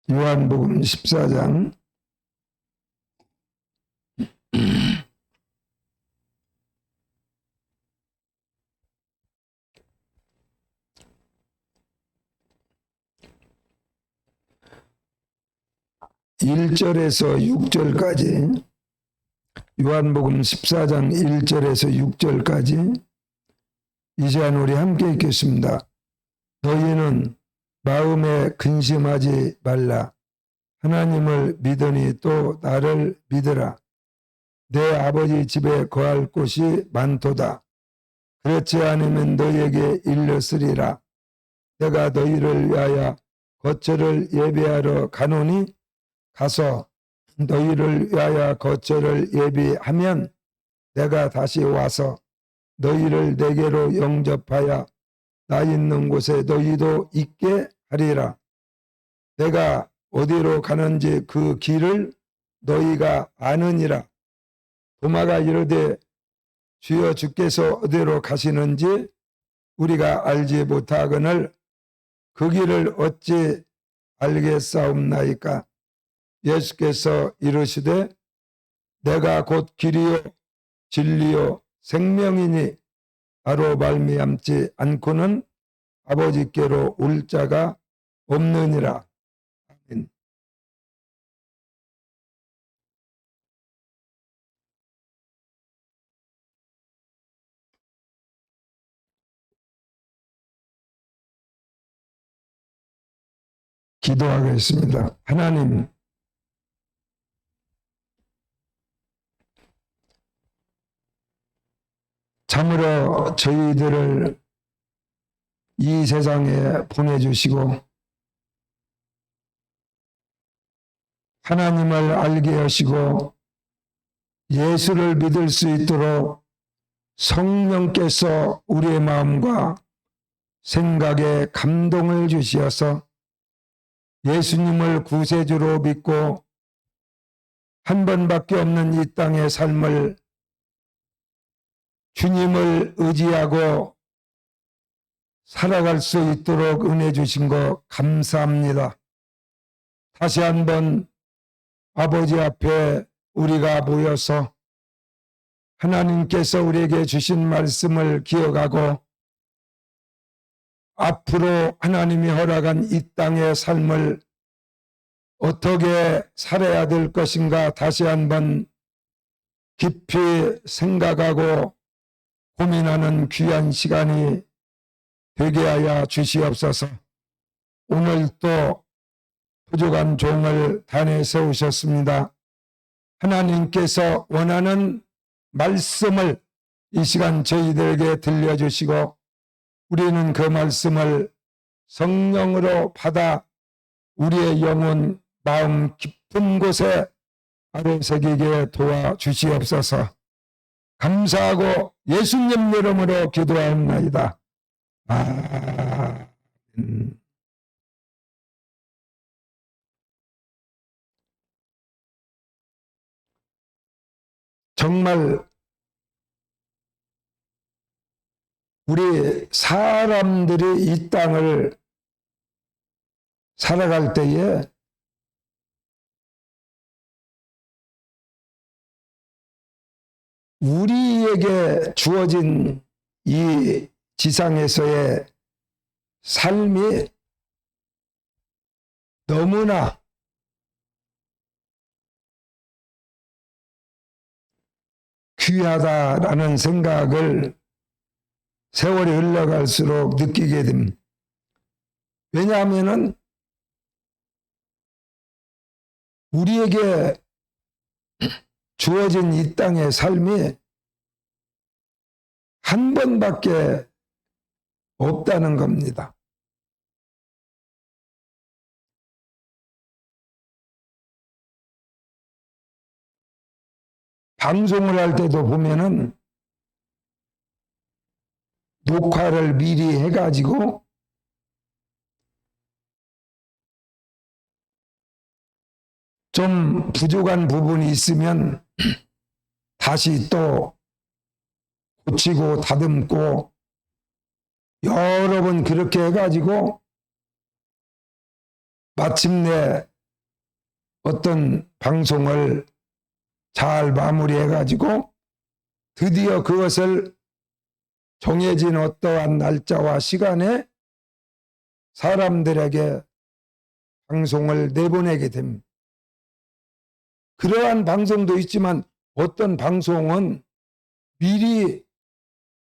요한복음 14장 1절에서 6절까지, 요한복음 14장 1절에서 6절까지 이 시간 우리 함께 읽겠습니다. 너희는 마음에 근심하지 말라. 하나님을 믿으니 또 나를 믿으라. 내 아버지 집에 거할 곳이 많도다. 그렇지 않으면 너희에게 일렀으리라. 내가 너희를 위하여 거처를 예비하러 가노니 가서 너희를 위하여 거처를 예비하면 내가 다시 와서 너희를 내게로 영접하여 나 있는 곳에 너희도 있게 하리라. 내가 어디로 가는지 그 길을 너희가 아느니라. 도마가 이르되 주여 주께서 어디로 가시는지 우리가 알지 못하거늘 그 길을 어찌 알겠사옵나이까. 예수께서 이르시되 내가 곧 길이요 진리요 생명이니 나로 말미암지 않고는 아버지께로 올 자가 없느니라. 아멘. 기도하겠습니다. 하나님, 참으로 저희들을 이 세상에 보내주시고 하나님을 알게 하시고 예수를 믿을 수 있도록 성령께서 우리의 마음과 생각에 감동을 주시어서 예수님을 구세주로 믿고 한 번밖에 없는 이 땅의 삶을 주님을 의지하고 살아갈 수 있도록 은혜 주신 거 감사합니다. 다시 한번 아버지 앞에 우리가 모여서 하나님께서 우리에게 주신 말씀을 기억하고 앞으로 하나님이 허락한 이 땅의 삶을 어떻게 살아야 될 것인가 다시 한번 깊이 생각하고 고민하는 귀한 시간이 되게 하여 주시옵소서. 오늘 또 부족한 종을 단에 세우셨습니다. 하나님께서 원하는 말씀을 이 시간 저희들에게 들려주시고 우리는 그 말씀을 성령으로 받아 우리의 영혼, 마음 깊은 곳에 아래새기게 도와주시옵소서. 감사하고 예수님 이름으로 기도하옵나이다. 아멘. 정말 우리 사람들이 이 땅을 살아갈 때에 우리에게 주어진 이 지상에서의 삶이 너무나 귀하다라는 생각을 세월이 흘러갈수록 느끼게 됩니다. 왜냐하면 우리에게 주어진 이 땅의 삶이 한 번밖에 없다는 겁니다. 방송을 할 때도 보면은 녹화를 미리 해가지고 좀 부족한 부분이 있으면 다시 또 고치고 다듬고 여러 번 그렇게 해가지고 마침내 어떤 방송을 잘 마무리해 가지고 드디어 그것을 정해진 어떠한 날짜와 시간에 사람들에게 방송을 내보내게 됩니다. 그러한 방송도 있지만 어떤 방송은 미리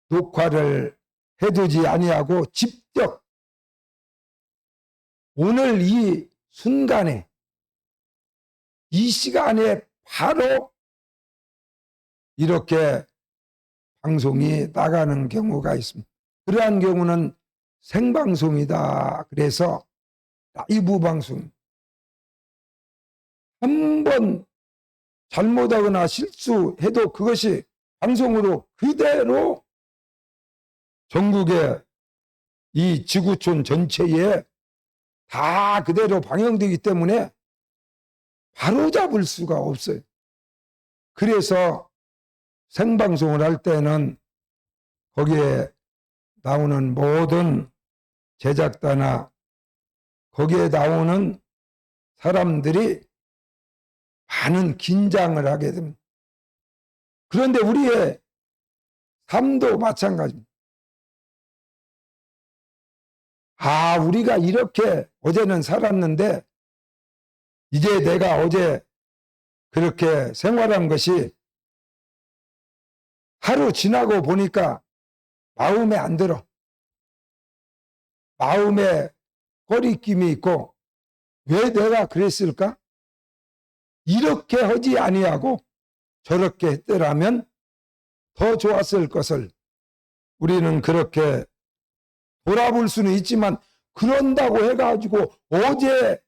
녹화를 해두지 아니하고 직접 오늘 이 순간에 이 시간에 바로 이렇게 방송이 나가는 경우가 있습니다. 그러한 경우는 생방송이다. 그래서 라이브 방송. 한번 잘못하거나 실수해도 그것이 방송으로 그대로 전국의 이 지구촌 전체에 다 그대로 방영되기 때문에 바로잡을 수가 없어요. 그래서 생방송을 할 때는 거기에 나오는 모든 제작자나 거기에 나오는 사람들이 많은 긴장을 하게 됩니다. 그런데 우리의 삶도 마찬가지입니다. 우리가 이렇게 어제는 살았는데 이제 내가 어제 그렇게 생활한 것이 하루 지나고 보니까 마음에 안 들어. 마음에 꺼리낌이 있고 왜 내가 그랬을까? 이렇게 하지 아니하고 저렇게 했더라면 더 좋았을 것을 우리는 그렇게 돌아볼 수는 있지만 그런다고 해가지고 어제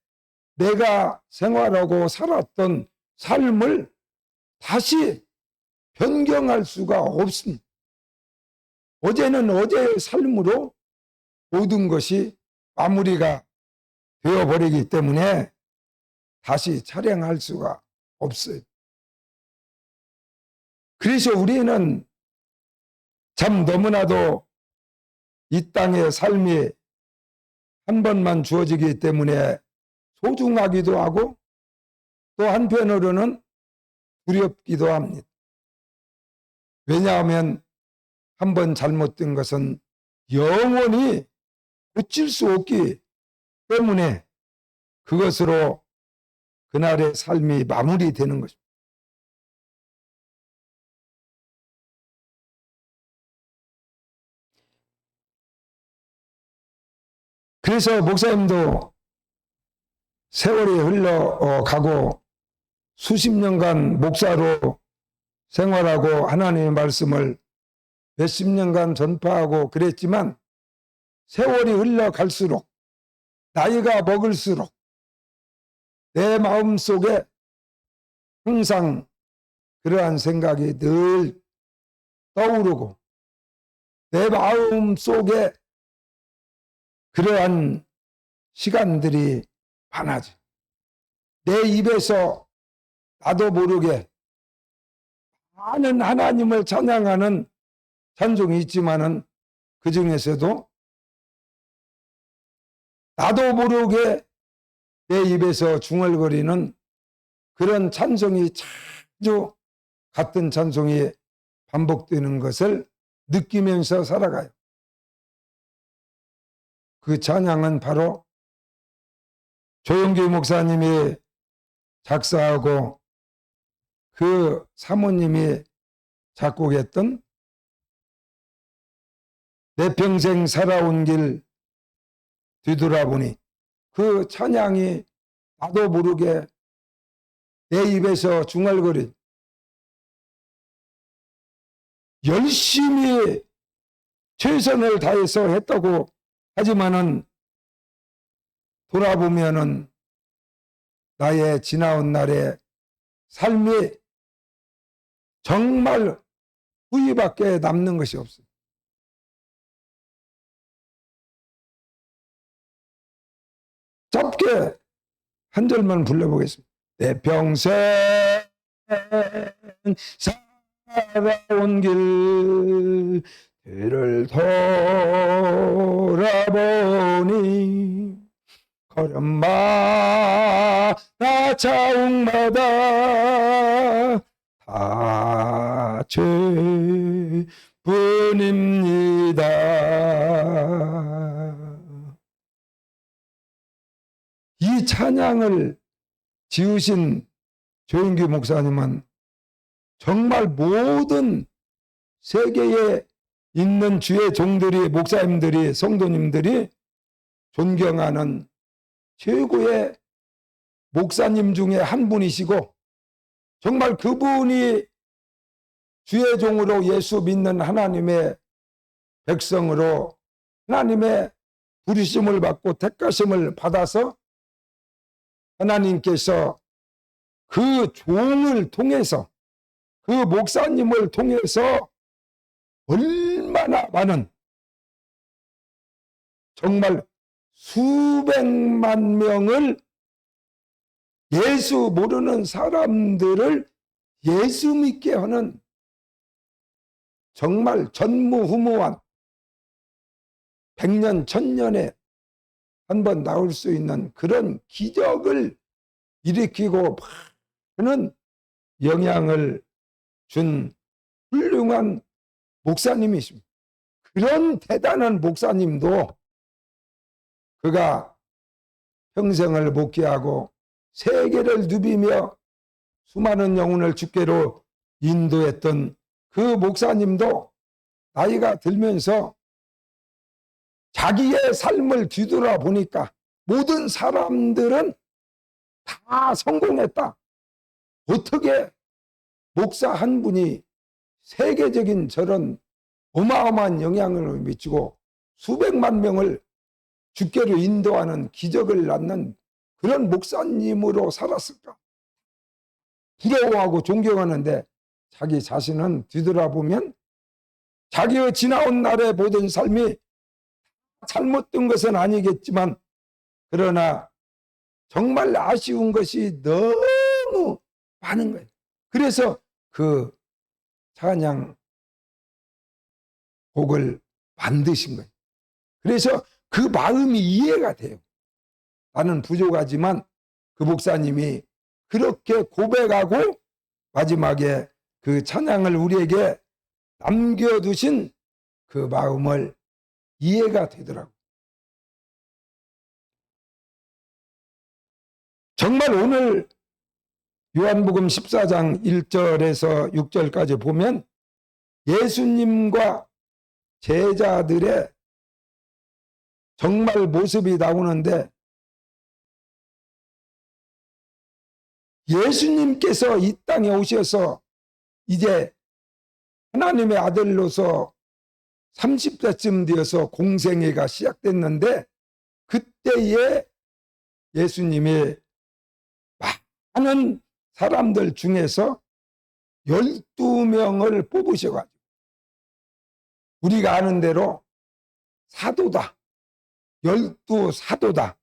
내가 생활하고 살았던 삶을 다시 변경할 수가 없습니다. 어제는 어제의 삶으로 모든 것이 마무리가 되어버리기 때문에 다시 촬영할 수가 없어요. 그래서 우리는 참 너무나도 이 땅의 삶이 한 번만 주어지기 때문에 소중하기도 하고 또 한편으로는 두렵기도 합니다. 왜냐하면 한 번 잘못된 것은 영원히 고칠 수 없기 때문에 그것으로 그날의 삶이 마무리되는 것입니다. 그래서 목사님도 세월이 흘러가고 수십 년간 목사로 생활하고 하나님의 말씀을 몇십 년간 전파하고 그랬지만 세월이 흘러갈수록 나이가 먹을수록 내 마음속에 항상 그러한 생각이 늘 떠오르고 내 마음속에 그러한 시간들이 많아져. 내 입에서 나도 모르게 많은 하나님을 찬양하는 찬송이 있지만은 그 중에서도 나도 모르게 내 입에서 중얼거리는 그런 찬송이 자주 같은 찬송이 반복되는 것을 느끼면서 살아가요. 그 찬양은 바로 조영기 목사님이 작사하고 그 사모님이 작곡했던 내 평생 살아온 길 뒤돌아보니 그 찬양이 나도 모르게 내 입에서 중얼거리 열심히 최선을 다해서 했다고 하지만은 돌아보면은 나의 지나온 날의 삶이 정말 후회밖에 남는 것이 없어요. 짧게 한 절만 불러보겠습니다. 내 평생 살아온 길을 돌아보니 걸음마다 자욱마다 다 죄뿐입니다. 이 찬양을 지으신 조인규 목사님은 정말 모든 세계에 있는 주의 종들이, 목사님들이, 성도님들이 존경하는 최고의 목사님 중에 한 분이시고, 정말 그분이 주의 종으로 예수 믿는 하나님의 백성으로 하나님의 부르심을 받고 택하심을 받아서 하나님께서 그 종을 통해서, 그 목사님을 통해서 얼마나 많은, 정말 수백만 명을, 예수 모르는 사람들을 예수 믿게 하는 정말 전무후무한, 100년, 1000년에 한 번 나올 수 있는 그런 기적을 일으키고 하는 영향을 준 훌륭한 목사님이십니다. 그런 대단한 목사님도 그가 평생을 목회하고 세계를 누비며 수많은 영혼을 주께로 인도했던 그 목사님도 나이가 들면서 자기의 삶을 뒤돌아 보니까 모든 사람들은 다 성공했다. 어떻게 목사 한 분이 세계적인 저런 어마어마한 영향을 미치고 수백만 명을 주께로 인도하는 기적을 낳는 그런 목사님으로 살았을까? 부러워하고 존경하는데, 자기 자신은 뒤돌아보면 자기의 지나온 날의 모든 삶이 잘못된 것은 아니겠지만, 그러나 정말 아쉬운 것이 너무 많은 거예요. 그래서 그 찬양 곡을 만드신 거예요. 그래서 그 마음이 이해가 돼요. 나는 부족하지만 그 목사님이 그렇게 고백하고 마지막에 그 찬양을 우리에게 남겨두신 그 마음을 이해가 되더라고요. 정말 오늘 요한복음 14장 1절에서 6절까지 보면 예수님과 제자들의 정말 모습이 나오는데, 예수님께서 이 땅에 오셔서 이제 하나님의 아들로서 30세쯤 되어서 공생애가 시작됐는데, 그때에 예수님이 많은 사람들 중에서 12명을 뽑으셔가지고, 우리가 아는 대로 사도다, 12사도다,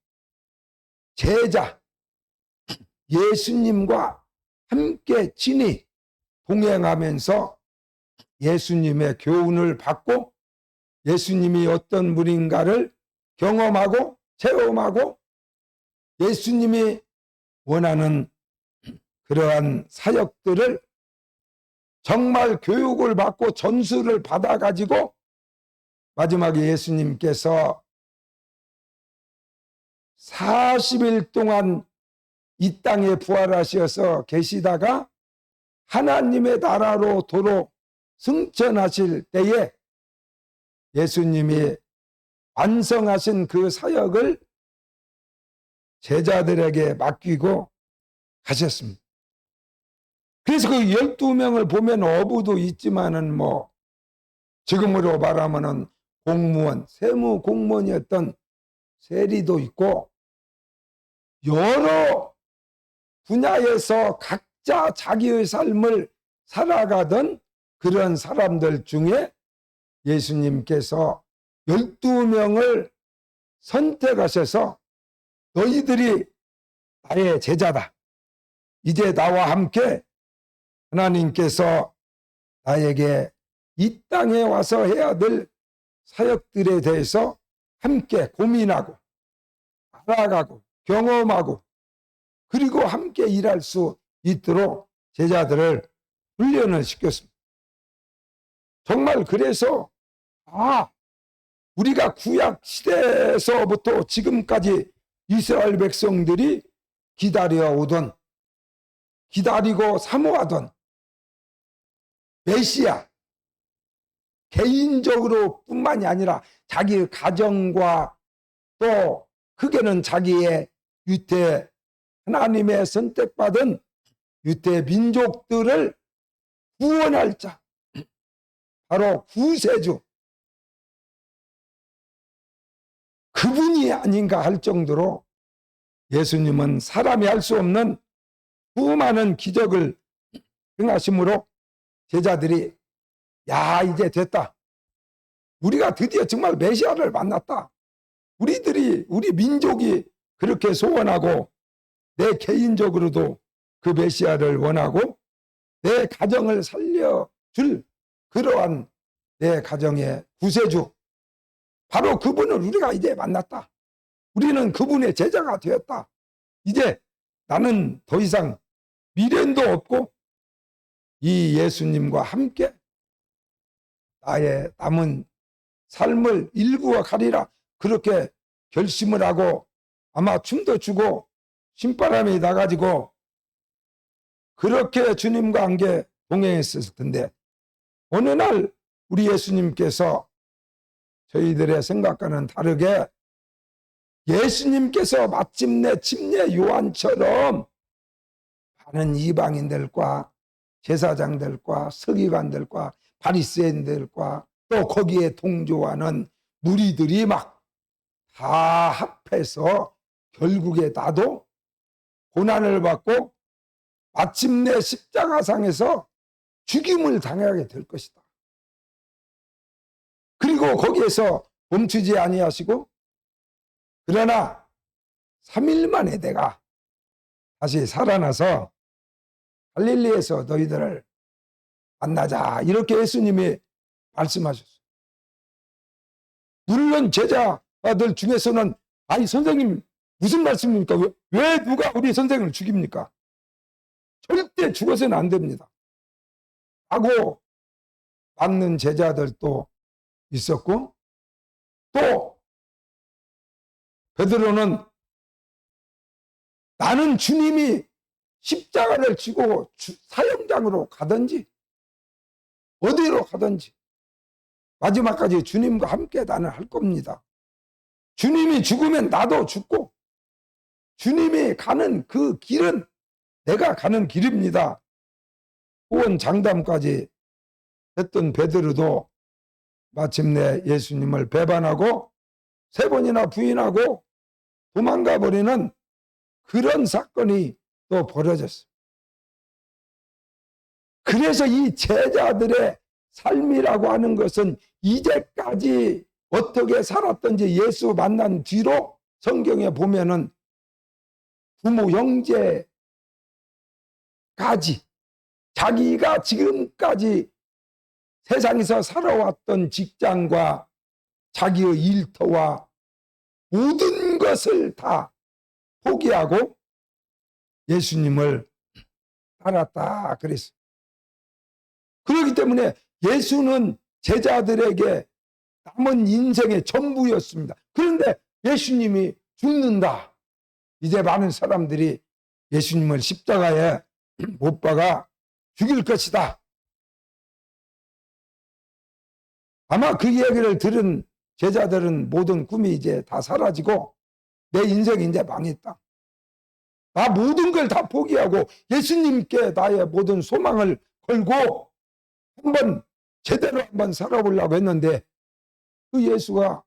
제자, 예수님과 함께 친히 동행하면서 예수님의 교훈을 받고 예수님이 어떤 분인가를 경험하고 체험하고 예수님이 원하는 그러한 사역들을 정말 교육을 받고 전수를 받아가지고 마지막에 예수님께서 40일 동안 이 땅에 부활하셔서 계시다가 하나님의 나라로 도로 승천하실 때에 예수님이 완성하신 그 사역을 제자들에게 맡기고 가셨습니다. 그래서 그 12명을 보면 어부도 있지만은 지금으로 말하면은 공무원, 세무 공무원이었던 세리도 있고 여러 분야에서 각자 자기의 삶을 살아가던 그런 사람들 중에 예수님께서 12명을 선택하셔서 너희들이 나의 제자다. 이제 나와 함께 하나님께서 나에게 이 땅에 와서 해야 될 사역들에 대해서 함께 고민하고 알아가고 경험하고 그리고 함께 일할 수 있도록 제자들을 훈련을 시켰습니다. 정말 그래서 우리가 구약 시대에서부터 지금까지 이스라엘 백성들이 기다리고 사모하던 메시아, 개인적으로 뿐만이 아니라 자기 가정과 또 크게는 자기의 유태, 하나님의 선택받은 유태 민족들을 구원할 자, 바로 구세주, 그분이 아닌가 할 정도로 예수님은 사람이 할 수 없는 수많은 기적을 행하심으로 제자들이 이제 됐다. 우리가 드디어 정말 메시아를 만났다. 우리 민족이 그렇게 소원하고 내 개인적으로도 그 메시아를 원하고 내 가정을 살려줄 그러한 내 가정의 구세주, 바로 그분을 우리가 이제 만났다. 우리는 그분의 제자가 되었다. 이제 나는 더 이상 미련도 없고 이 예수님과 함께 나의 남은 삶을 일구어 가리라, 그렇게 결심을 하고 아마 춤도 추고 신바람이 나가지고 그렇게 주님과 함께 동행했을 텐데, 어느 날 우리 예수님께서 저희들의 생각과는 다르게 예수님께서 마침내 침례 요한처럼 많은 이방인들과 제사장들과 서기관들과 바리새인들과 또 거기에 동조하는 무리들이 막 다 합해서 결국에 나도 고난을 받고 마침내 십자가상에서 죽임을 당하게 될 것이다. 그리고 거기에서 멈추지 아니하시고, 그러나 3일 만에 내가 다시 살아나서 갈릴리에서 너희들을 만나자, 이렇게 예수님이 말씀하셨어요. 물론 제자들 중에서는 아니 선생님 무슨 말씀입니까? 왜 누가 우리 선생님을 죽입니까? 절대 죽어서는 안 됩니다 하고 막는 제자들도 있었고, 또 베드로는 나는 주님이 십자가를 지고 사형장으로 가든지 어디로 가든지 마지막까지 주님과 함께 나는 할 겁니다. 주님이 죽으면 나도 죽고 주님이 가는 그 길은 내가 가는 길입니다. 후원 장담까지 했던 베드로도 마침내 예수님을 배반하고 3번이나 부인하고 도망가 버리는 그런 사건이 또 벌어졌어요. 그래서 이 제자들의 삶이라고 하는 것은 이제까지 어떻게 살았던지 예수 만난 뒤로 성경에 보면은 부모 형제까지 자기가 지금까지 세상에서 살아왔던 직장과 자기의 일터와 모든 것을 다 포기하고 예수님을 따랐다 그랬어요. 그렇기 때문에 예수는 제자들에게 남은 인생의 전부였습니다. 그런데 예수님이 죽는다. 이제 많은 사람들이 예수님을 십자가에 못 박아 죽일 것이다. 아마 그 이야기를 들은 제자들은 모든 꿈이 이제 다 사라지고 내 인생이 이제 망했다. 나 모든 걸 다 포기하고 예수님께 나의 모든 소망을 걸고 제대로 한번 살아보려고 했는데, 그 예수가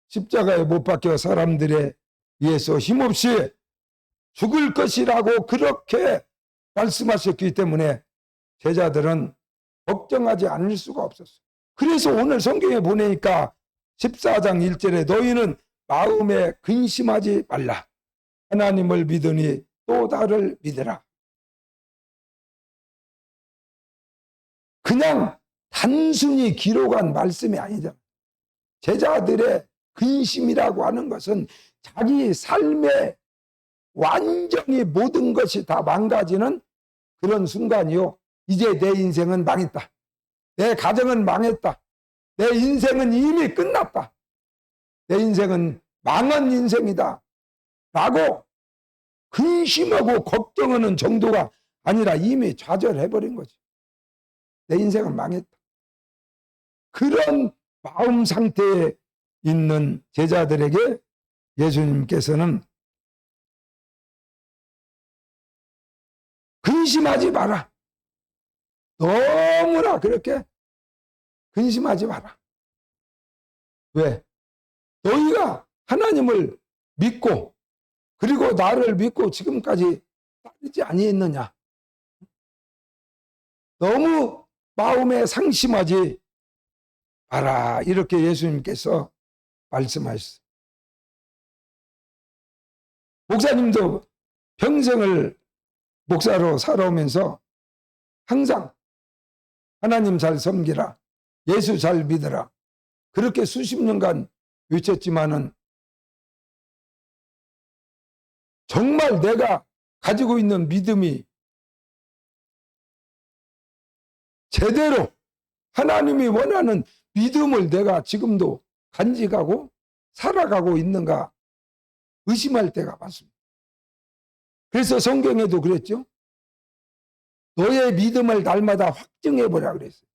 십자가에 못 박혀 사람들에 의해서 힘없이 죽을 것이라고 그렇게 말씀하셨기 때문에 제자들은 걱정하지 않을 수가 없었어요. 그래서 오늘 성경에 보내니까 14장 1절에 너희는 마음에 근심하지 말라. 하나님을 믿으니 또 나를 믿으라. 그냥 단순히 기록한 말씀이 아니잖아. 제자들의 근심이라고 하는 것은 자기 삶의 완전히 모든 것이 다 망가지는 그런 순간이요. 이제 내 인생은 망했다. 내 가정은 망했다. 내 인생은 이미 끝났다. 내 인생은 망한 인생이다. 라고 근심하고 걱정하는 정도가 아니라 이미 좌절해버린 거지. 내 인생은 망했다. 그런 마음 상태에 있는 제자들에게 예수님께서는 근심하지 마라. 너무나 그렇게 근심하지 마라. 왜? 너희가 하나님을 믿고 그리고 나를 믿고 지금까지 따르지 아니했느냐? 너무 마음에 상심하지 마라. 이렇게 예수님께서 말씀하셨어요. 목사님도 평생을 목사로 살아오면서 항상 하나님 잘 섬기라, 예수 잘 믿으라, 그렇게 수십 년간 외쳤지만은 정말 내가 가지고 있는 믿음이 제대로 하나님이 원하는 믿음을 내가 지금도 간직하고 살아가고 있는가 의심할 때가 많습니다. 그래서 성경에도 그랬죠. 너의 믿음을 날마다 확증해보라 그랬어요.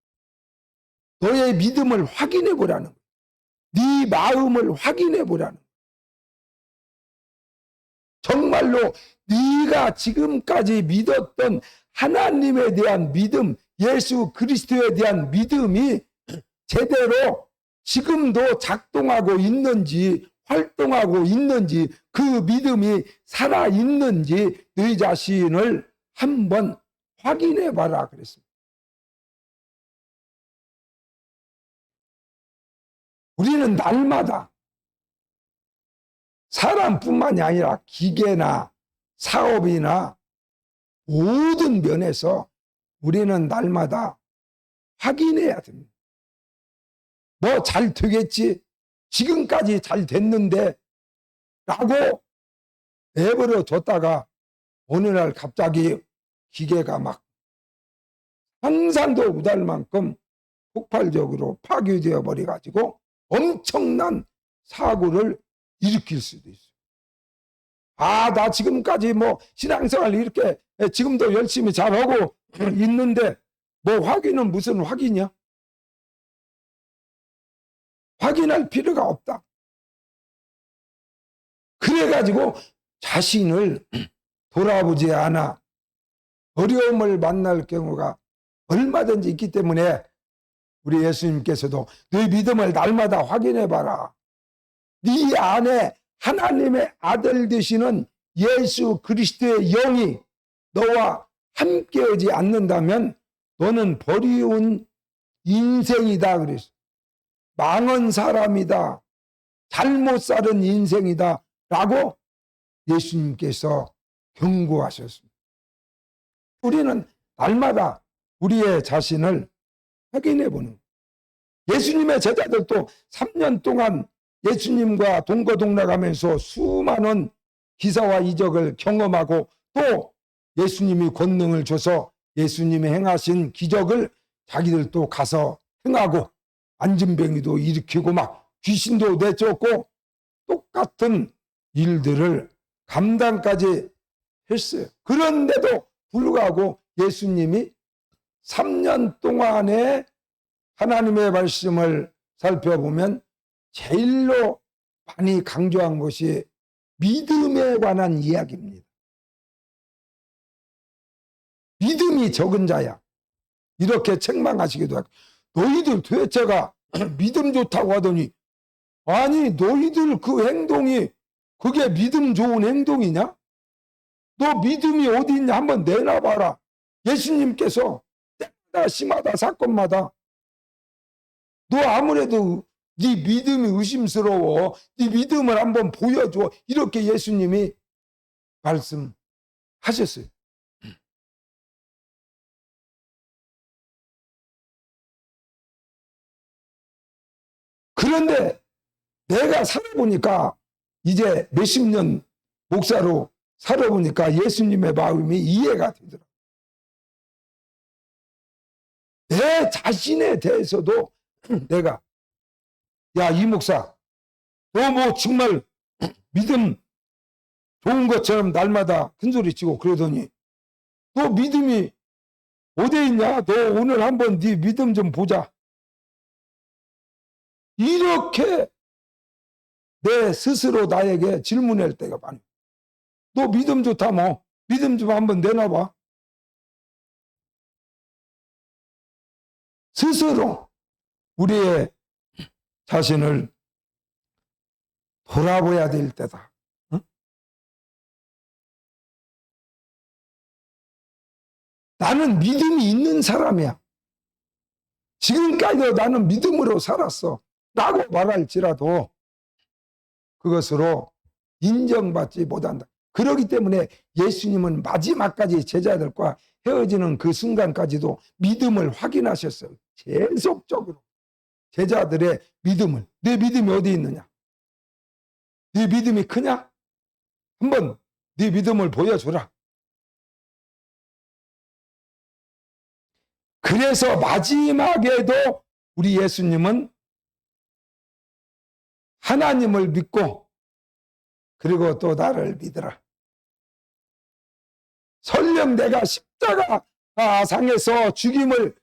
너의 믿음을 확인해보라는 거예요. 네 마음을 확인해보라는 거예요. 정말로 네가 지금까지 믿었던 하나님에 대한 믿음, 예수 그리스도에 대한 믿음이 제대로 지금도 작동하고 있는지 활동하고 있는지 그 믿음이 살아있는지 네 자신을 한번 확인해 봐라 그랬습니다. 우리는 날마다 사람뿐만이 아니라 기계나 사업이나 모든 면에서 우리는 날마다 확인해야 됩니다. 뭐 잘 되겠지, 지금까지 잘 됐는데 라고 내버려 뒀다가 어느 날 갑자기 기계가 막 상상도 못할 만큼 폭발적으로 파괴되어 버려 가지고 엄청난 사고를 일으킬 수도 있어요. 아, 나 지금까지 뭐 신앙생활 이렇게 지금도 열심히 잘하고 있는데 뭐 확인은 무슨 확인이야? 확인할 필요가 없다. 그래가지고 자신을 돌아보지 않아 어려움을 만날 경우가 얼마든지 있기 때문에 우리 예수님께서도 너희 믿음을 날마다 확인해봐라. 네 안에 하나님의 아들 되시는 예수 그리스도의 영이 너와 함께하지 않는다면 너는 버리운 인생이다 그랬어. 망한 사람이다. 잘못 살은 인생이다 라고 예수님께서 경고하셨습니다. 우리는 날마다 우리의 자신을 확인해 보는 거예요. 예수님의 제자들도 3년 동안 예수님과 동거동락하면서 수많은 기사와 이적을 경험하고 또 예수님이 권능을 줘서 예수님이 행하신 기적을 자기들도 가서 행하고 안진뱅이도 일으키고 막 귀신도 내쫓고 똑같은 일들을 감당까지 했어요. 그런데도 불구하고 예수님이 3년 동안의 하나님의 말씀을 살펴보면 제일로 많이 강조한 것이 믿음에 관한 이야기입니다. 믿음이 적은 자야. 이렇게 책망하시기도 하고, 너희들 도대체가 믿음 좋다고 하더니 아니 너희들 그 행동이 그게 믿음 좋은 행동이냐? 너 믿음이 어디 있냐 한번 내놔봐라. 예수님께서 때마다 심하다 사건마다 너 아무래도 네 믿음이 의심스러워. 네 믿음을 한번 보여줘. 이렇게 예수님이 말씀하셨어요. 그런데 내가 살아보니까 이제 몇십 년 목사로 살아보니까 예수님의 마음이 이해가 되더라고요. 내 자신에 대해서도 내가, 야, 이 목사, 너 뭐 정말 믿음 좋은 것처럼 날마다 큰소리 치고 그러더니 너 믿음이 어디 있냐? 너 오늘 한번 네 믿음 좀 보자. 이렇게 내 스스로 나에게 질문할 때가 많아요. 너 믿음 좋다 뭐 믿음 좀 한번 내놔봐. 스스로 우리의 자신을 돌아봐야 될 때다. 응? 나는 믿음이 있는 사람이야. 지금까지도 나는 믿음으로 살았어 라고 말할지라도 그것으로 인정받지 못한다. 그렇기 때문에 예수님은 마지막까지 제자들과 헤어지는 그 순간까지도 믿음을 확인하셨어요. 계속적으로 제자들의 믿음을. 네 믿음이 어디 있느냐? 네 믿음이 크냐? 한번 네 믿음을 보여줘라. 그래서 마지막에도 우리 예수님은 하나님을 믿고 그리고 또 나를 믿으라. 설령 내가 십자가 상에서 죽임을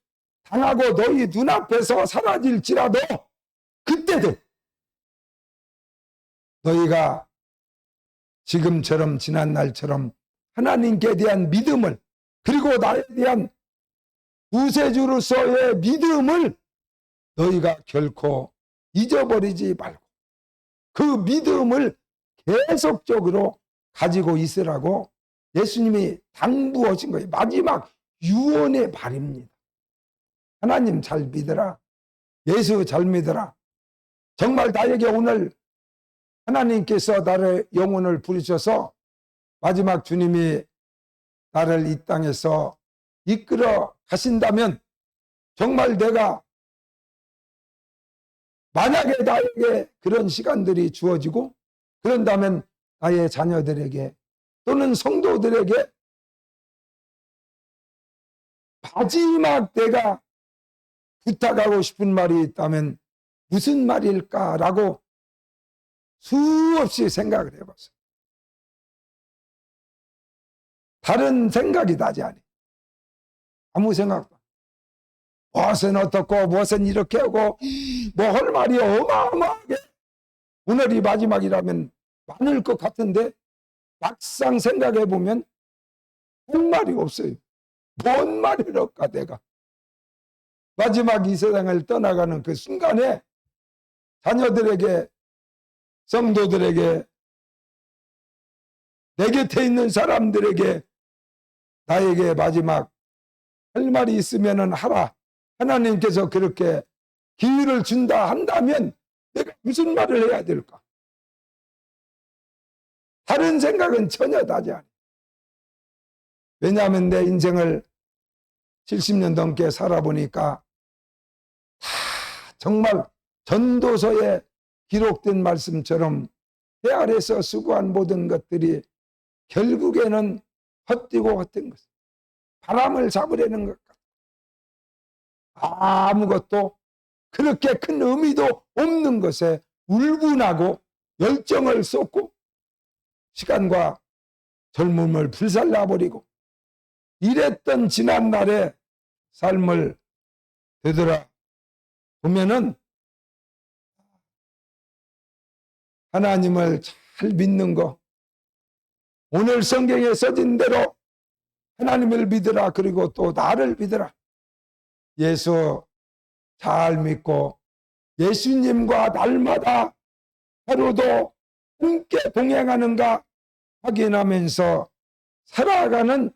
당하고 너희 눈앞에서 사라질지라도 그때도 너희가 지금처럼 지난 날처럼 하나님께 대한 믿음을 그리고 나에 대한 구세주로서의 믿음을 너희가 결코 잊어버리지 말고 그 믿음을 계속적으로 가지고 있으라고 예수님이 당부하신 거예요. 마지막 유언의 말입니다. 하나님 잘 믿어라. 예수 잘 믿어라. 정말 나에게 오늘 하나님께서 나의 영혼을 부르셔서 마지막 주님이 나를 이 땅에서 이끌어 가신다면 정말 내가 만약에 나에게 그런 시간들이 주어지고 그런다면 나의 자녀들에게 또는 성도들에게 마지막 내가 부탁하고 싶은 말이 있다면 무슨 말일까라고 수없이 생각을 해봤어요. 다른 생각이 나지 않아요. 아무 생각도. 무엇은 어떻고 무엇은 이렇게 하고 뭐 할 말이 어마어마하게 오늘이 마지막이라면 많을 것 같은데 막상 생각해 보면 할 말이 없어요. 뭔 말을 할까 내가. 마지막 이 세상을 떠나가는 그 순간에 자녀들에게 성도들에게 내 곁에 있는 사람들에게 나에게 마지막 할 말이 있으면 하라. 하나님께서 그렇게 기회를 준다 한다면 내가 무슨 말을 해야 될까? 다른 생각은 전혀 나지 않아요. 왜냐하면 내 인생을 70년 넘게 살아보니까 다 정말 전도서에 기록된 말씀처럼 해 아래서 수고한 모든 것들이 결국에는 헛되고 헛된 것. 바람을 잡으려는 것 같아. 아무것도 그렇게 큰 의미도 없는 것에 울분하고 열정을 쏟고 시간과 젊음을 불살라버리고 이랬던 지난날의 삶을 되돌아 보면은 하나님을 잘 믿는 거 오늘 성경에 써진 대로 하나님을 믿으라 그리고 또 나를 믿으라. 예수 잘 믿고 예수님과 날마다 하루도 함께 동행하는가 확인하면서 살아가는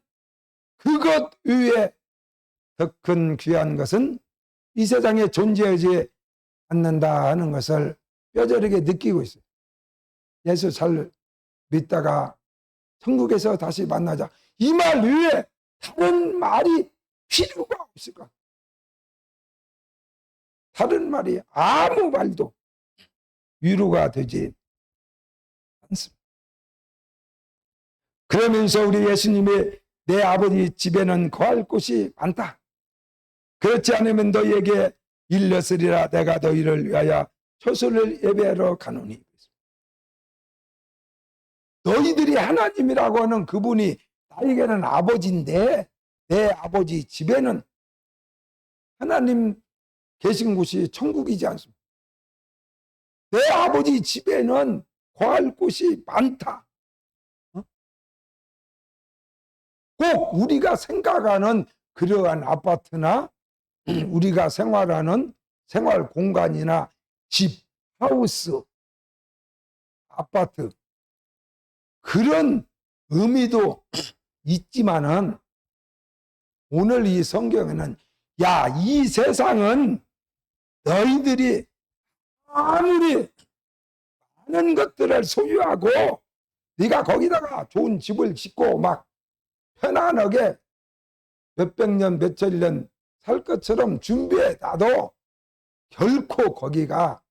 그것 위에 더 큰 귀한 것은 이 세상에 존재하지 않는다 하는 것을 뼈저리게 느끼고 있어요. 예수 잘 믿다가 천국에서 다시 만나자. 이 말 위에 다른 말이 필요가 없을까? 다른 말이 아무 말도 위로가 되지 않습니다. 그러면서 우리 예수님이 내 아버지 집에는 거할 곳이 많다. 그렇지 않으면 너희에게 일렀으리라. 내가 너희를 위하여 처소를 예배하러 가노니. 너희들이 하나님이라고 하는 그분이 나에게는 아버지인데 내 아버지 집에는 하나님 계신 곳이 천국이지 않습니까? 내 아버지 집에는 거할 곳이 많다. 꼭 우리가 생각하는 그러한 아파트나 우리가 생활하는 생활 공간이나 집, 하우스, 아파트 그런 의미도 있지만은 오늘 이 성경에는 야, 이 세상은 너희들이 아무리 많은 것들을 소유하고 네가 거기다가 좋은 집을 짓고 막 편안하게 몇백 년, 몇천 년 살 것처럼 준비해놔도 결코 거기가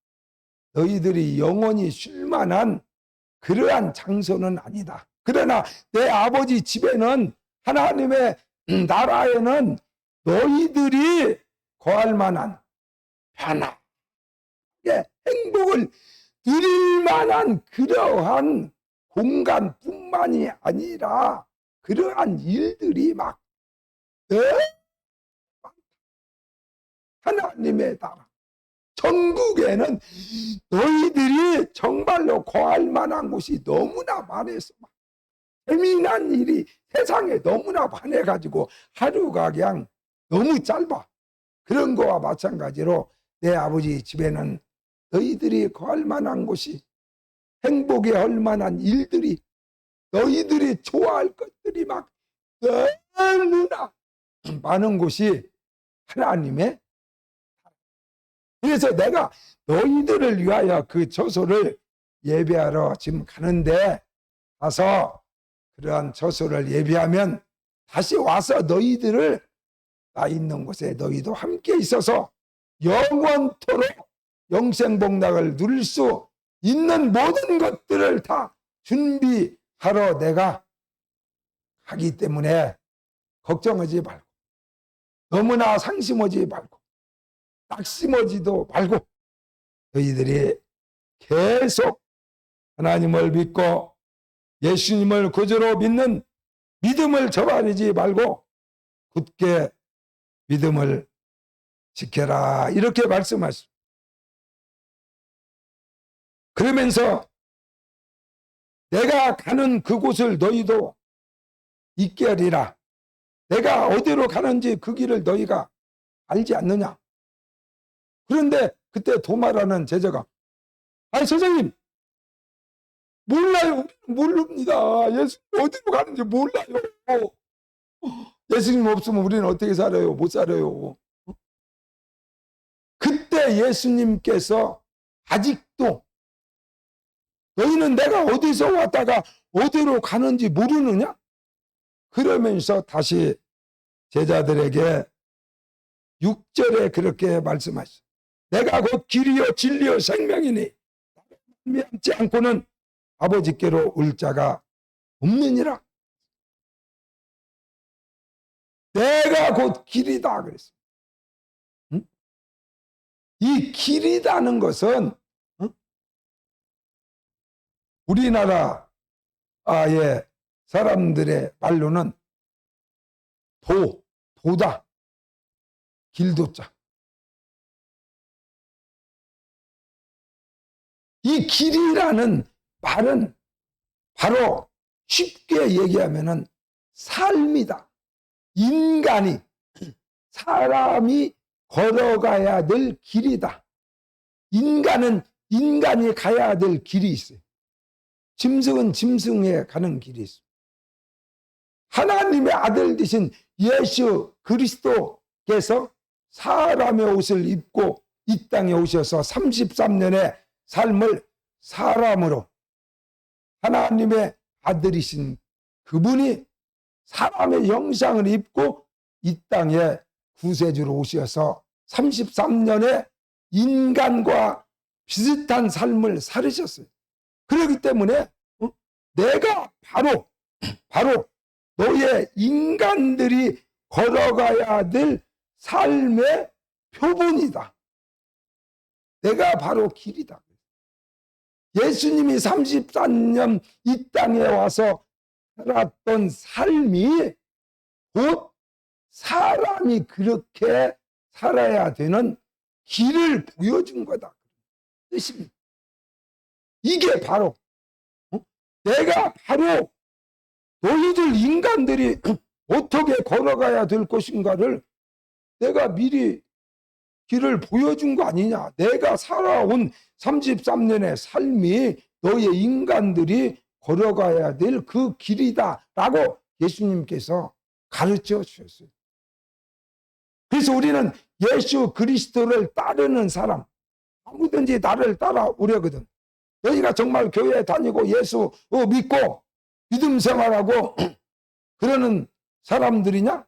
너희들이 영원히 쉴 만한 그러한 장소는 아니다. 그러나 내 아버지 집에는 하나님의 나라에는 너희들이 거할 만한 편하게 행복을 누릴 만한 그러한 공간뿐만이 아니라 그러한 일들이 막 하나님의 나라 천국에는 너희들이 정말로 거할 만한 곳이 너무나 많아서 재미난 일이 세상에 너무나 많아가지고 하루가 그냥 너무 짧아. 그런 거와 마찬가지로 내 아버지 집에는 너희들이 거할 만한 곳이 행복에 할 만한 일들이 너희들이 좋아할 것들이 막 너무나 많은 곳이 하나님의. 그래서 내가 너희들을 위하여 그 처소를 예배하러 지금 가는데 가서 그러한 처소를 예배하면 다시 와서 너희들을 나 있는 곳에 너희도 함께 있어서 영원토록 영생복락을 누릴 수 있는 모든 것들을 다 준비하러 내가 가기 때문에 걱정하지 말고 너무나 상심하지 말고 낙심하지도 말고 너희들이 계속 하나님을 믿고 예수님을 구주로 믿는 믿음을 저버리지 말고 굳게 믿음을 지켜라 이렇게 말씀하십니다. 그러면서 내가 가는 그곳을 너희도 있게 하리라. 내가 어디로 가는지 그 길을 너희가 알지 않느냐. 그런데 그때 도마라는 제자가 아니 선생님 몰라요. 모릅니다. 예수님 어디로 가는지 몰라요. 예수님 없으면 우리는 어떻게 살아요? 못 살아요. 그때 예수님께서 아직도 너희는 내가 어디서 왔다가 어디로 가는지 모르느냐? 그러면서 다시 제자들에게 6절에 그렇게 말씀하시죠. 내가 곧 길이요 진리요 생명이니 믿지 않고는 아버지께로 올 자가 없느니라. 내가 곧 길이다 그랬어요. 응? 이 길이다는 것은 우리나라의 사람들의 말로는 도다. 길도자. 이 길이라는 말은 바로 쉽게 얘기하면은 삶이다. 인간이 사람이 걸어가야 될 길이다. 인간이 가야 될 길이 있어요. 짐승은 짐승에 가는 길이 있어요. 하나님의 아들 되신 예수 그리스도께서 사람의 옷을 입고 이 땅에 오셔서 33년의 삶을 사람으로 하나님의 아들이신 그분이 사람의 형상을 입고 이 땅에 구세주로 오셔서 33년의 인간과 비슷한 삶을 살으셨어요. 그렇기 때문에 내가 바로 바로 너의 인간들이 걸어가야 될 삶의 표본이다. 내가 바로 길이다. 예수님이 33년 이 땅에 와서 살았던 삶이 곧 사람이 그렇게 살아야 되는 길을 보여준 거다. 뜻입니다. 이게 바로 내가 바로 너희들 인간들이 어떻게 걸어가야 될 것인가를 내가 미리 길을 보여준 거 아니냐. 내가 살아온 33년의 삶이 너희 인간들이 걸어가야 될 그 길이다 라고 예수님께서 가르쳐 주셨어요. 그래서 우리는 예수 그리스도를 따르는 사람, 아무든지 나를 따라오려거든. 너희가 정말 교회에 다니고 예수 믿고 믿음 생활하고 그러는 사람들이냐?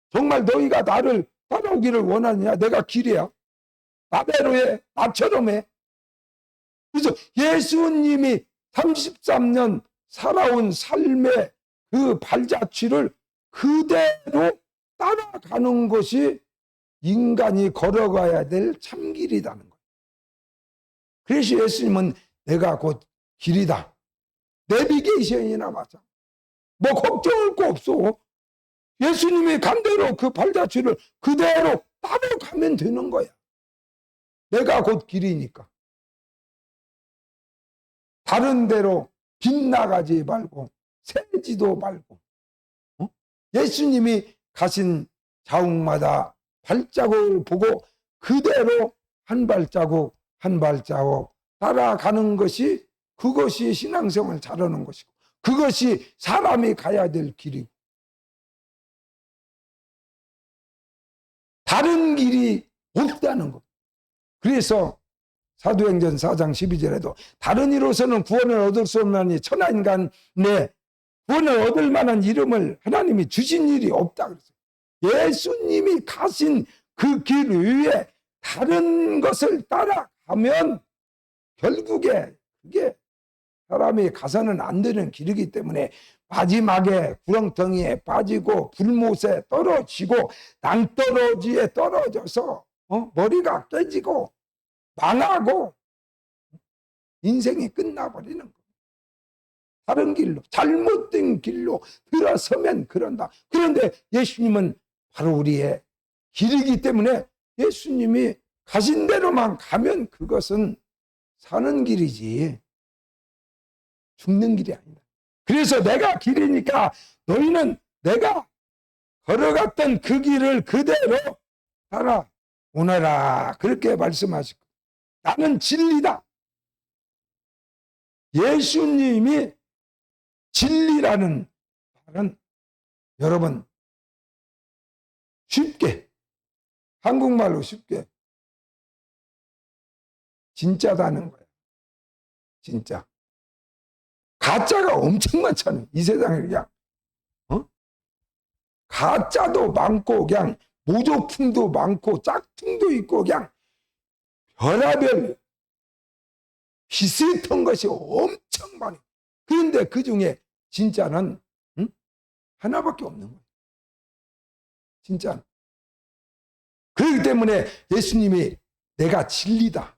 정말 너희가 나를 따라오기를 원하느냐? 내가 길이야. 나대로 해. 나처럼 해. 그래서 예수님이 33년 살아온 삶의 그 발자취를 그대로 따라가는 것이 인간이 걸어가야 될 참길이라는 거예요. 그래서 예수님은 내가 곧 길이다. 내비게이션이나 맞아. 뭐 걱정할 거 없어. 예수님이 간 대로 그 발자취를 그대로 따라가면 되는 거야. 내가 곧 길이니까. 다른 데로 빗나가지 말고 새지도 말고 예수님이 가신 자옥마다 발자국을 보고 그대로 한 발자국 한 발자국 따라가는 것이 그것이 신앙생활을 잘하는 것이고 그것이 사람이 가야 될 길이고 다른 길이 없다는 것. 그래서 사도행전 4장 12절에도 다른 이로서는 구원을 얻을 수 없나니 천하인간에 구원을 얻을 만한 이름을 하나님이 주신 일이 없다 그랬어요. 예수님이 가신 그 길 위에 다른 것을 따라가면 결국에 그게 사람이 가서는 안 되는 길이기 때문에 마지막에 구렁텅이에 빠지고 불못에 떨어지고 낭떠러지에 떨어져서 머리가 깨지고 망하고 인생이 끝나버리는 거예요. 다른 길로 잘못된 길로 들어서면 그런다. 그런데 예수님은 바로 우리의 길이기 때문에 예수님이 가신 대로만 가면 그것은 사는 길이지 죽는 길이 아니다. 그래서 내가 길이니까 너희는 내가 걸어갔던 그 길을 그대로 따라오너라. 그렇게 말씀하시고 나는 진리다. 예수님이 진리라는 말은 여러분 쉽게 한국말로 쉽게 진짜다는 거예요. 진짜. 가짜가 엄청 많잖아요. 이 세상에 그냥. 가짜도 많고 그냥 모조품도 많고 짝퉁도 있고 그냥 별의별 비슷한 것이 엄청 많아요. 그런데 그 중에 진짜는 하나밖에 없는 거예요. 진짜는. 그렇기 때문에 예수님이 내가 진리다.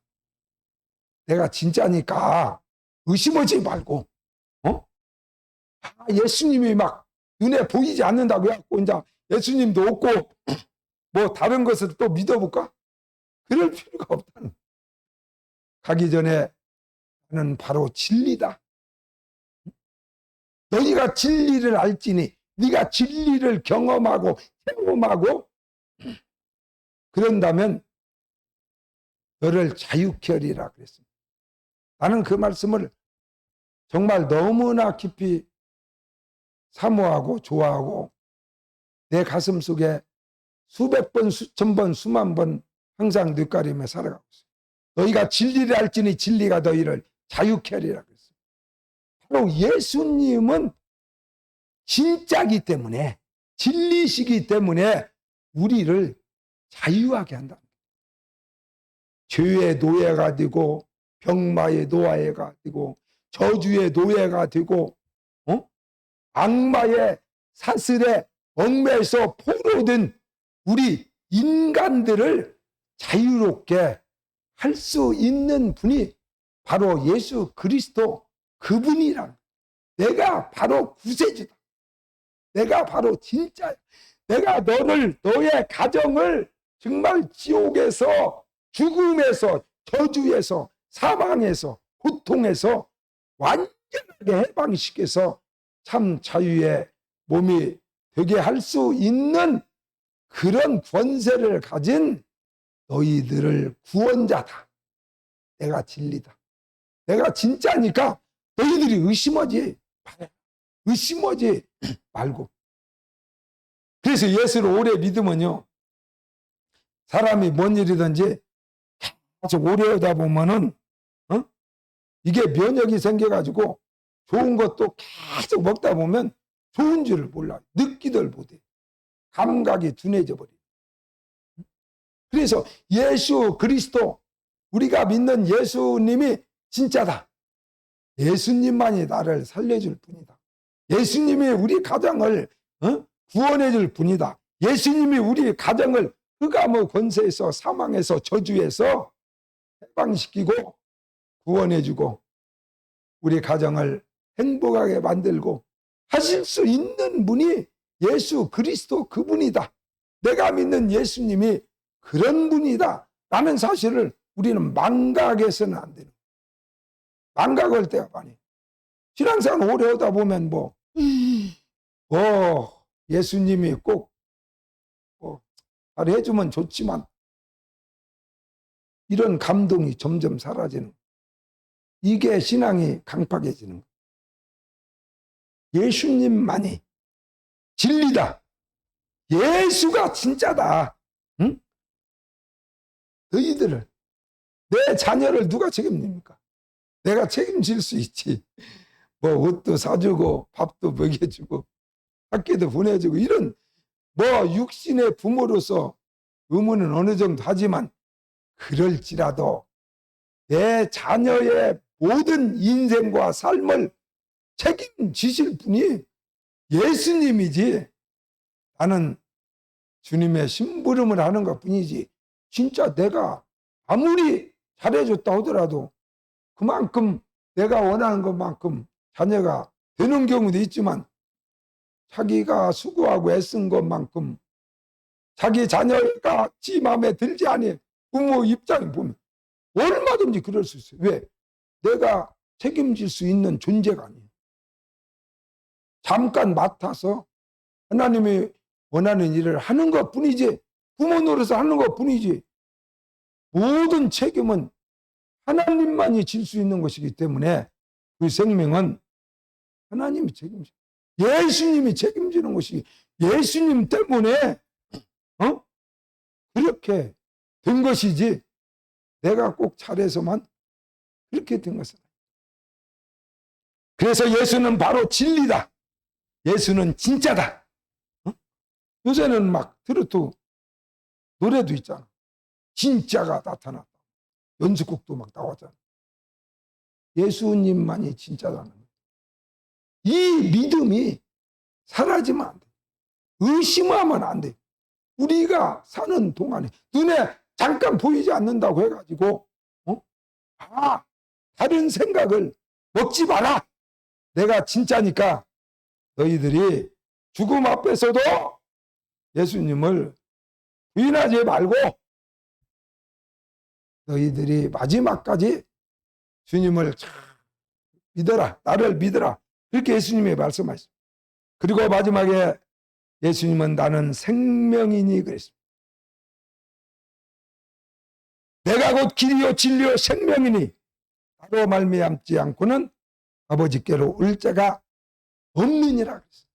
내가 진짜니까 의심하지 말고 예수님이 막 눈에 보이지 않는다고 해갖고 이제 예수님도 없고 뭐 다른 것을 또 믿어볼까? 그럴 필요가 없다는. 가기 전에 나는 바로 진리다. 너희가 진리를 알지니 네가 진리를 경험하고 체험하고 그런다면 너를 자유케 하리라 그랬습니다. 나는 그 말씀을 정말 너무나 깊이 사모하고 좋아하고 내 가슴 속에 수백 번, 수천 번, 수만 번 항상 뇌가리며 살아가고 있어요. 너희가 진리를 알지니 진리가 너희를 자유케 하리라 그랬어요. 바로 예수님은 진짜기 때문에 진리시기 때문에 우리를 자유하게 한다. 죄의 노예가 되고 병마의 노예가 되고 저주의 노예가 되고 악마의 사슬에 얽매여서 포로된 우리 인간들을 자유롭게 할 수 있는 분이 바로 예수 그리스도 그분이란, 내가 바로 구세주다. 내가 바로 진짜야. 내가 너의 가정을 정말 지옥에서, 죽음에서, 저주에서, 사망에서, 고통에서 완전하게 해방시켜서 참 자유의 몸이 되게 할 수 있는 그런 권세를 가진 너희들을 구원자다. 내가 진리다. 내가 진짜니까 너희들이 의심하지 말고. 그래서 예수를 오래 믿으면요, 사람이 뭔 일이든지 계속 오래 하다 보면은 이게 면역이 생겨가지고 좋은 것도 계속 먹다 보면 좋은 줄을 몰라. 느끼들 못해. 감각이 둔해져 버려. 그래서 예수 그리스도, 우리가 믿는 예수님이 진짜다. 예수님만이 나를 살려줄 분이다. 예수님이 우리 가정을 구원해 줄 분이다. 예수님이 우리 가정을 흑암의 권세에서, 사망에서, 저주에서 해방시키고 구원해 주고 우리 가정을 행복하게 만들고 하실 수 있는 분이 예수 그리스도 그분이다. 내가 믿는 예수님이 그런 분이다 라는 사실을 우리는 망각해서는 안 되는 거예요. 망각할 때가 많이. 신앙생활 오래 하다 보면 예수님이 꼭 잘해주면 좋지만 이런 감동이 점점 사라지는 거예요. 이게 신앙이 강팍해지는 거예요. 예수님만이 진리다. 예수가 진짜다. 응? 너희들을, 내 자녀를 누가 책임집니까? 내가 책임질 수 있지. 뭐 옷도 사주고 밥도 먹여주고 학교도 보내주고 이런 육신의 부모로서 의무는 어느 정도 하지만, 그럴지라도 내 자녀의 모든 인생과 삶을 책임지실 분이 예수님이지, 나는 주님의 심부름을 하는 것 뿐이지, 진짜 내가 아무리 잘해줬다 하더라도 그만큼 내가 원하는 것만큼 자녀가 되는 경우도 있지만, 자기가 수고하고 애쓴 것만큼 자기 자녀가 지 마음에 들지 않니, 부모 입장에 보면 얼마든지 그럴 수 있어요. 왜? 내가 책임질 수 있는 존재가 아니에요. 잠깐 맡아서 하나님이 원하는 일을 하는 것 뿐이지, 부모 노릇을 하는 것 뿐이지, 모든 책임은 하나님만이 질 수 있는 것이기 때문에 그 생명은 하나님이 책임져. 예수님이 책임지는 것이, 예수님 때문에 그렇게 된 것이지, 내가 꼭 잘해서만 그렇게 된 것은. 그래서 예수는 바로 진리다. 예수는 진짜다. 요새는 막 트로트 노래도 있잖아. 진짜가 나타났다. 연습곡도 막 나왔잖아. 예수님만이 진짜다는 거예요. 이 믿음이 사라지면 안 돼. 의심하면 안 돼. 우리가 사는 동안에 눈에 잠깐 보이지 않는다고 해가지고 다른 생각을 먹지 마라. 내가 진짜니까 너희들이 죽음 앞에서도 예수님을 부인하지 말고 너희들이 마지막까지 주님을 참 믿어라. 나를 믿어라. 그렇게 예수님이 말씀하셨습니다. 그리고 마지막에 예수님은 나는 생명이니 그랬습니다. 내가 곧 길이요 진리요 생명이니 나로 말미암지 않고는 아버지께로 올 자가 없느니라 그랬어요.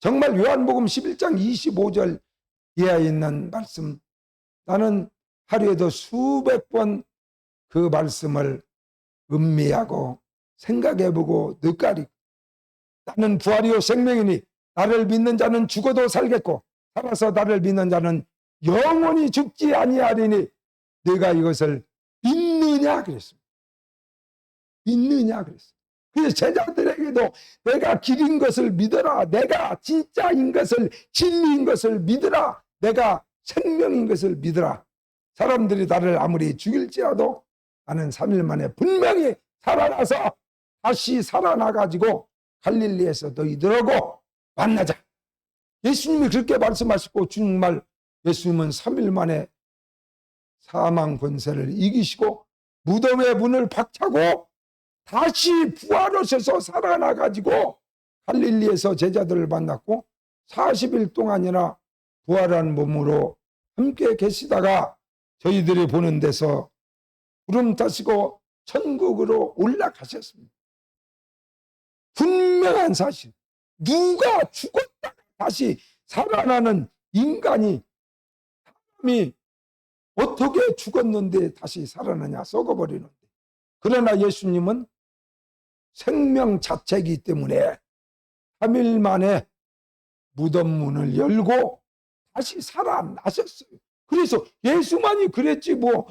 정말 요한복음 11장 25절 이하에 있는 말씀, 나는 하루에도 수백 번 그 말씀을 음미하고 생각해보고 느끼리, 나는 부활이요 생명이니 나를 믿는 자는 죽어도 살겠고 살아서 나를 믿는 자는 영원히 죽지 아니하리니 네가 이것을 믿느냐 그랬습니다. 믿느냐 그랬어요. 그래서 제자들에게도 내가 길인 것을 믿어라. 내가 진짜인 것을, 진리인 것을 믿어라. 내가 생명인 것을 믿어라. 사람들이 나를 아무리 죽일지라도 나는 3일 만에 분명히 살아나서 다시 살아나가지고 갈릴리에서 너희들하고 만나자. 예수님이 그렇게 말씀하시고 정말 예수님은 3일 만에 사망 권세를 이기시고 무덤의 문을 박차고 다시 부활하셔서 살아나가지고 갈릴리에서 제자들을 만났고 40일 동안이나 부활한 몸으로 함께 계시다가 저희들이 보는 데서 구름 타시고 천국으로 올라가셨습니다. 분명한 사실. 누가 죽었다가 다시 살아나는 인간이, 사람이 어떻게 죽었는데 다시 살아나냐, 썩어버리는데. 그러나 예수님은 생명 자체이기 때문에 3일 만에 무덤 문을 열고 다시 살아나셨어요. 그래서 예수만이 그랬지 뭐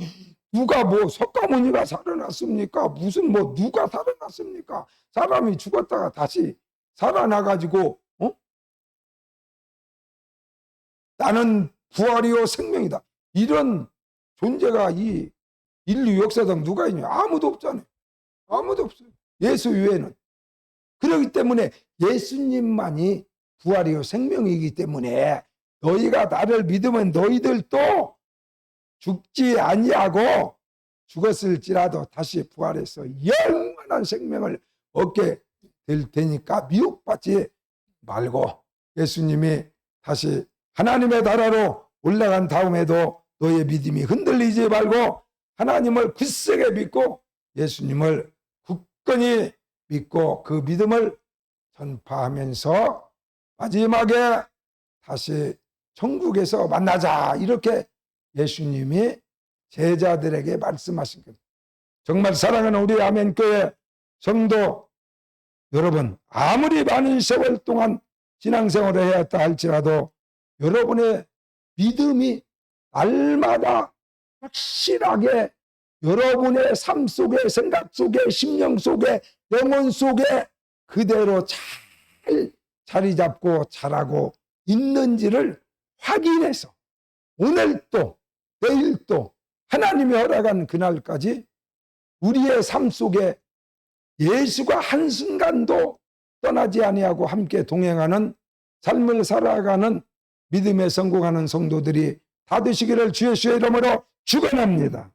누가 뭐 석가모니가 살아났습니까? 무슨 뭐 누가 살아났습니까? 사람이 죽었다가 다시 살아나가지고 나는 부활이요 생명이다. 이런 존재가 이 인류 역사상 누가 있냐? 아무도 없잖아요. 아무도 없어요. 예수 외에는. 그렇기 때문에 예수님만이 부활이요 생명이기 때문에 너희가 나를 믿으면 너희들도 죽지 아니하고 죽었을지라도 다시 부활해서 영원한 생명을 얻게 될 테니까 미혹받지 말고, 예수님이 다시 하나님의 나라로 올라간 다음에도 너의 믿음이 흔들리지 말고 하나님을 굳세게 믿고 예수님을 굳건히 믿고 그 믿음을 전파하면서 마지막에 다시 천국에서 만나자, 이렇게 예수님이 제자들에게 말씀하신 겁니다. 정말 사랑하는 우리 아멘교회 성도 여러분, 아무리 많은 세월 동안 신앙생활을 해왔다 할지라도 여러분의 믿음이 날마다 확실하게 여러분의 삶 속에, 생각 속에, 심령 속에, 영혼 속에 그대로 잘 자리 잡고 자라고 있는지를 확인해서 오늘 또 내일 또 하나님이 허락한 그날까지 우리의 삶 속에 예수가 한순간도 떠나지 아니하고 함께 동행하는 삶을 살아가는 믿음에 성공하는 성도들이 다 되시기를 주의 이름으로 축원합니다.